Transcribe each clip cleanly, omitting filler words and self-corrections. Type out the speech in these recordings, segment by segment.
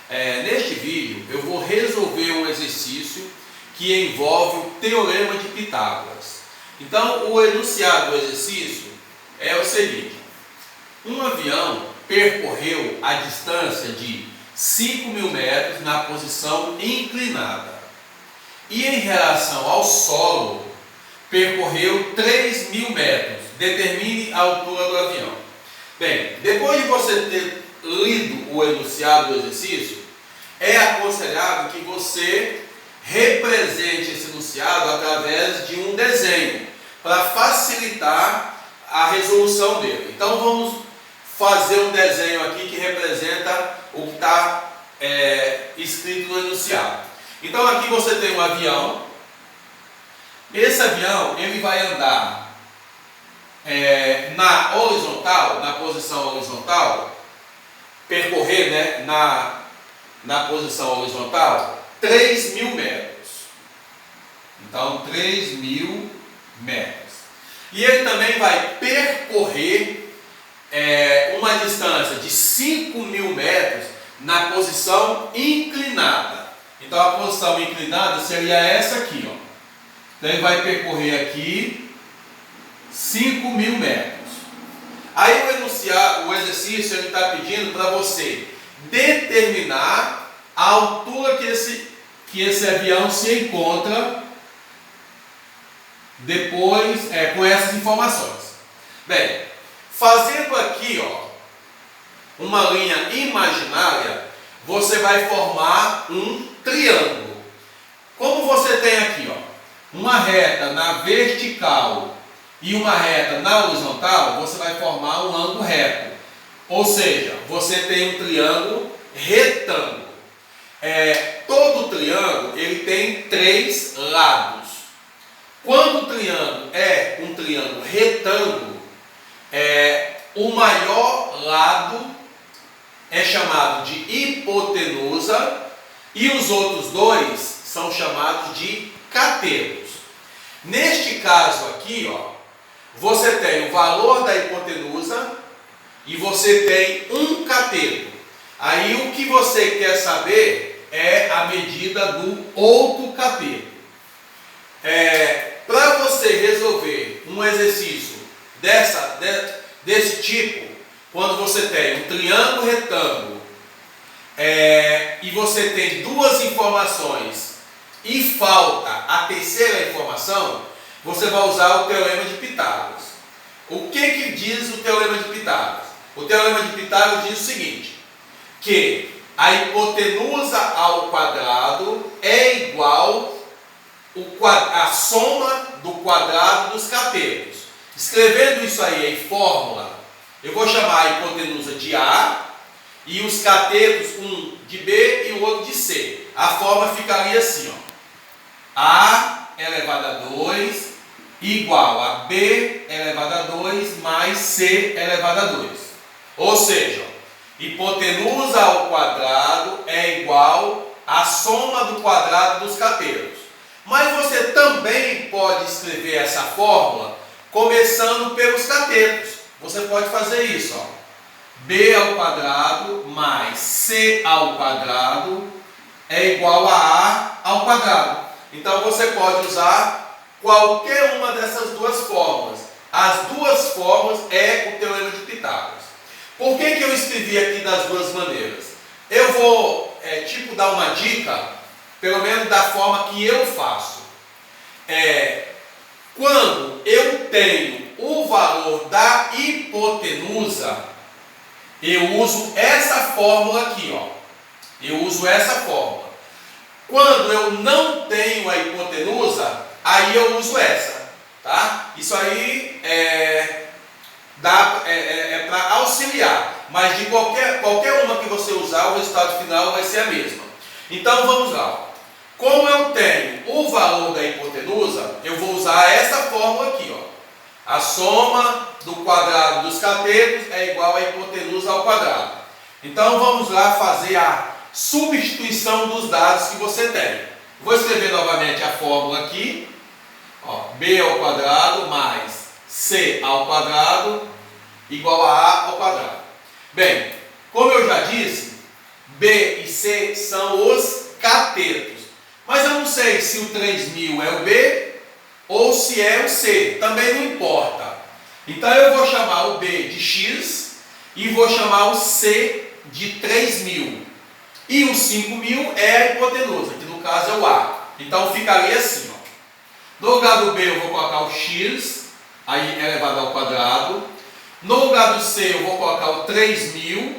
Neste vídeo eu vou resolver um exercício que envolve o Teorema de Pitágoras. Então, o enunciado do exercício é o seguinte: um avião percorreu a distância de 5.000 metros na posição inclinada e, em relação ao solo, percorreu 3.000 metros. Determine a altura do avião. Bem, depois de você ter lido o enunciado do exercício, é aconselhável que você represente esse enunciado através de um desenho, para facilitar a resolução dele. Então vamos fazer um desenho aqui que representa o que está escrito no enunciado. Então aqui você tem um avião. Esse avião ele vai andar na horizontal, na posição horizontal, percorrer na posição horizontal 3.000 metros. Então 3.000 metros. E ele também vai percorrer uma distância de 5.000 metros na posição inclinada. Então a posição inclinada seria essa aqui, ó. Então ele vai percorrer aqui 5.000 metros. Aí o exercício ele está pedindo para você determinar a altura que esse avião se encontra depois com essas informações. Bem, fazendo aqui uma linha imaginária, você vai formar um triângulo. Como você tem aqui uma reta na vertical e uma reta na horizontal, você vai formar um ângulo reto. Ou seja, você tem um triângulo retângulo. Todo triângulo ele tem 3 lados. Quando o triângulo é um triângulo retângulo, o maior lado é chamado de hipotenusa e os outros dois são chamados de catetos. Neste caso aqui, você tem o valor da hipotenusa e você tem um cateto. Aí o que você quer saber é a medida do outro cateto. Para você resolver um exercício desse tipo, quando você tem um triângulo retângulo e você tem duas informações e falta a terceira informação, você vai usar o Teorema de Pitágoras. O que diz o Teorema de Pitágoras? O Teorema de Pitágoras diz o seguinte: que a hipotenusa ao quadrado é igual a soma do quadrado dos catetos. Escrevendo isso aí em fórmula, eu vou chamar a hipotenusa de A e os catetos, um de B e o outro de C. A fórmula ficaria assim, A elevado a 2 igual a B elevado a 2 mais C elevado a 2. Ou seja, hipotenusa ao quadrado é igual à soma do quadrado dos catetos. Mas você também pode escrever essa fórmula começando pelos catetos. Você pode fazer isso, B ao quadrado mais C ao quadrado é igual a A ao quadrado. Então você pode usar qualquer uma dessas duas fórmulas. As duas fórmulas é o Teorema de Pitágoras. Por que eu escrevi aqui das duas maneiras? Eu vou dar uma dica, pelo menos da forma que eu faço. Quando eu tenho o valor da hipotenusa, eu uso essa fórmula aqui, Eu uso essa fórmula. Quando eu não tenho a hipotenusa, aí eu uso essa, tá? Isso aí é para auxiliar, mas de qualquer uma que você usar, o resultado final vai ser a mesma. Então vamos lá. Como eu tenho o valor da hipotenusa, eu vou usar essa fórmula aqui, A soma do quadrado dos catetos é igual à hipotenusa ao quadrado. Então vamos lá fazer a substituição dos dados que você tem. Vou escrever novamente a fórmula aqui. B ao quadrado mais C ao quadrado igual a A ao quadrado. Bem, como eu já disse, B e C são os catetos. Mas eu não sei se o 3.000 é o B ou se é o C. Também não importa. Então eu vou chamar o B de X e vou chamar o C de 3.000. E o 5.000 é a hipotenusa, que no caso é o A. Então ficaria assim, ó. No lugar do B eu vou colocar o X, aí elevado ao quadrado. No lugar do C eu vou colocar o 3.000,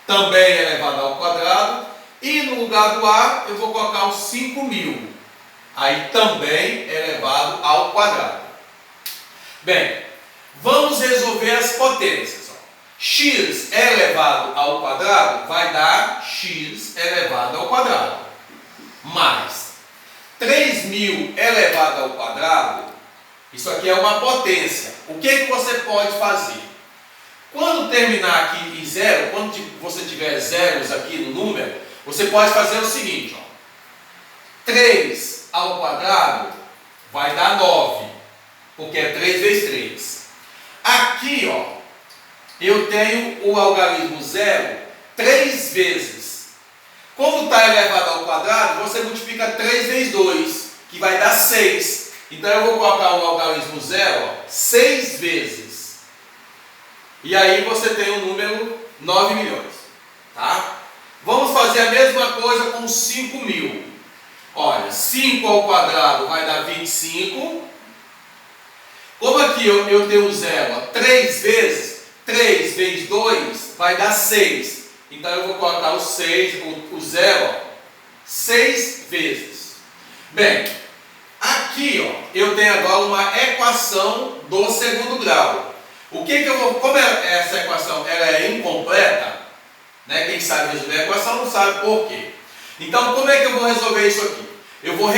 também elevado ao quadrado. E no lugar do A eu vou colocar o 5.000, aí também elevado ao quadrado. Bem, vamos resolver as potências. X elevado ao quadrado vai dar x elevado ao quadrado. Mais 3.000 elevado ao quadrado, isso aqui é uma potência. O que você pode fazer? Quando terminar aqui em zero, quando você tiver zeros aqui no número, você pode fazer o seguinte, ó. 3 ao quadrado vai dar 9, porque é 3 vezes 3. Aqui, ó, eu tenho o algarismo zero 3 vezes. Como está elevado ao quadrado, você multiplica 3 vezes 2, que vai dar 6. Então eu vou colocar o algarismo zero, ó, 6 vezes. E aí você tem o número 9 milhões. Tá? Vamos fazer a mesma coisa com 5.000. Olha, 5 ao quadrado vai dar 25. Como aqui eu tenho zero, ó, 3 vezes, 3 vezes 2 vai dar 6. Então eu vou colocar o 6, o zero, ó, 6 vezes. Bem, aqui ó, eu tenho agora uma equação do segundo grau. O que eu vou, como essa equação ela é incompleta, né? Quem sabe resolver a equação não sabe por quê. Então como é que eu vou resolver isso aqui? Eu vou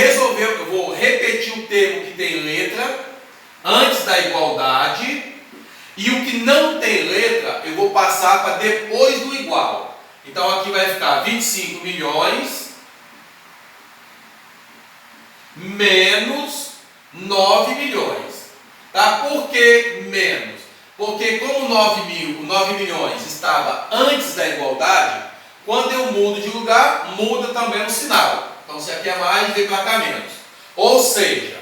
repetir o termo que tem letra antes da igualdade, e o que não tem letra eu vou passar para depois do igual. Então aqui vai ficar 25 milhões menos 9 milhões. Tá? Por que menos? Porque como 9 milhões estava antes da igualdade, quando eu mudo de lugar, muda também o sinal. Então se aqui é mais, vem para cá menos. Ou seja,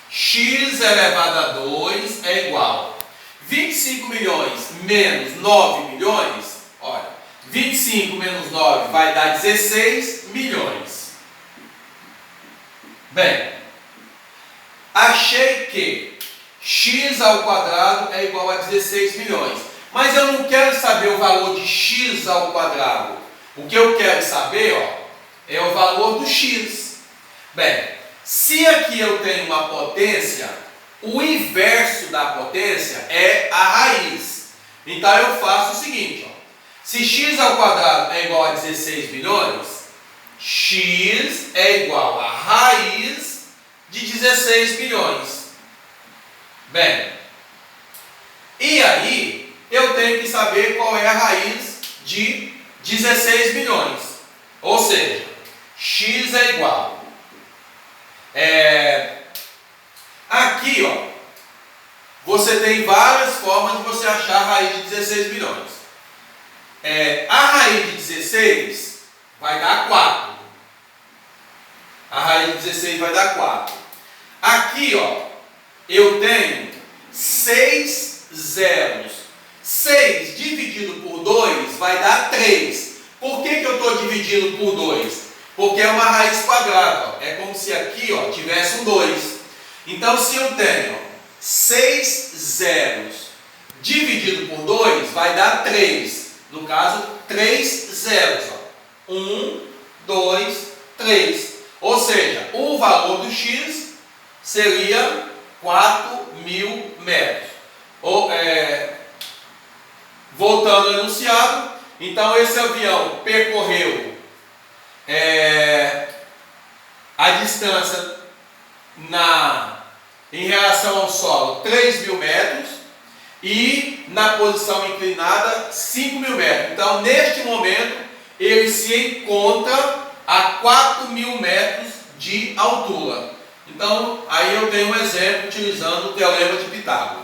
x elevado a 2 é igual 25 milhões menos 9 milhões. Olha, 25 menos 9 vai dar 16 milhões. Bem, achei que x ao quadrado é igual a 16 milhões. Mas eu não quero saber o valor de x ao quadrado. O que eu quero saber, ó, é o valor do x. Bem, se aqui eu tenho uma potência, o inverso da potência é a raiz. Então eu faço o seguinte, ó. Se x ao quadrado é igual a 16 milhões, x é igual a raiz de 16 milhões. Bem, e aí eu tenho que saber qual é a raiz de 16 milhões. Ou seja, x é igual. Aqui, ó, você tem várias formas de você achar a raiz de 16 milhões. A raiz de 16 vai dar 4. A raiz de 16 vai dar 4. Aqui, ó, eu tenho 6 zeros. 6 dividido por 2 vai dar 3. Por que eu estou dividindo por 2? Porque é uma raiz quadrada. Ó. É como se aqui ó, tivesse um 2. Então, se eu tenho 6 zeros dividido por 2, vai dar 3. No caso, 3 zeros. 1, 2, 3. Ou seja, o valor do x seria 4.000 metros. Voltando ao enunciado, então esse avião percorreu a distância em relação ao solo 3.000 metros e na posição inclinada 5.000 metros. Então, neste momento, ele se encontra a 4.000 metros de altura. Então, aí eu tenho um exemplo utilizando o teorema de Pitágoras.